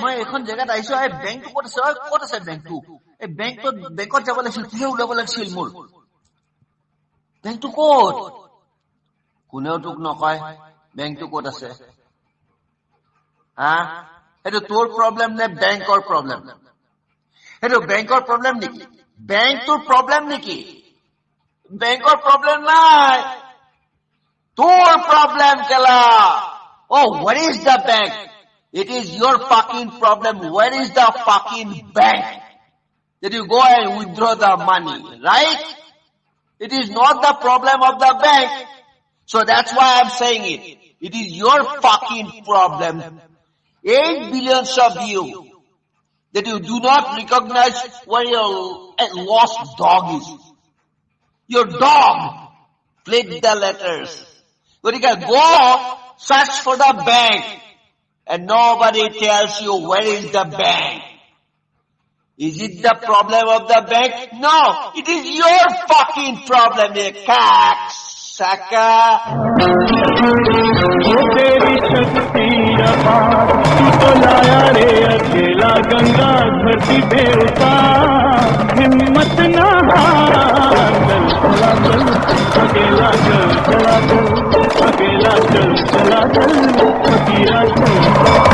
মই এখন জেগাত আহিছো, এই বেংকটো ক'ত আছে? ক'ত আছে বেংকটো? এই বেংকত যাব লাগিছিল, তুমিও ওলাব লাগিছিল মোৰ। বেংকটো ক'ত? কোনেও তোক নকয় বেংকটো ক'ত আছে। সেইটো তোৰ প্ৰব্লেম নে বেংকৰ প্ৰব্লেম? সেইটো বেংকৰ প্ৰব্লেম নেকি? বেংকটোৰ প্ৰব্লেম নেকি? বেংকৰ প্ৰব্লেম নাই, তোৰ প্ৰব্লেম কেলা। Where is the bank? It is your fucking problem. Where is the fucking bank that you go and withdraw the money, right? It is not the problem of the bank. So that's why I'm saying it. It is your fucking problem. 8 billions of you that you do not recognize where your lost dog is. Your dog played the letters. But you can go search for the bank and nobody tells you where is the bank. Is it the problem of the bank? No, it is your fucking problem, you cocksucker. वो तेरी शक्ति अपार, तू तो लाया रे अकेला गंगा धरती पे उतार। हिम्मत न हार, चल चला चल, अकेला चल चला चल, अकेला चल चला चल, अकेला चल।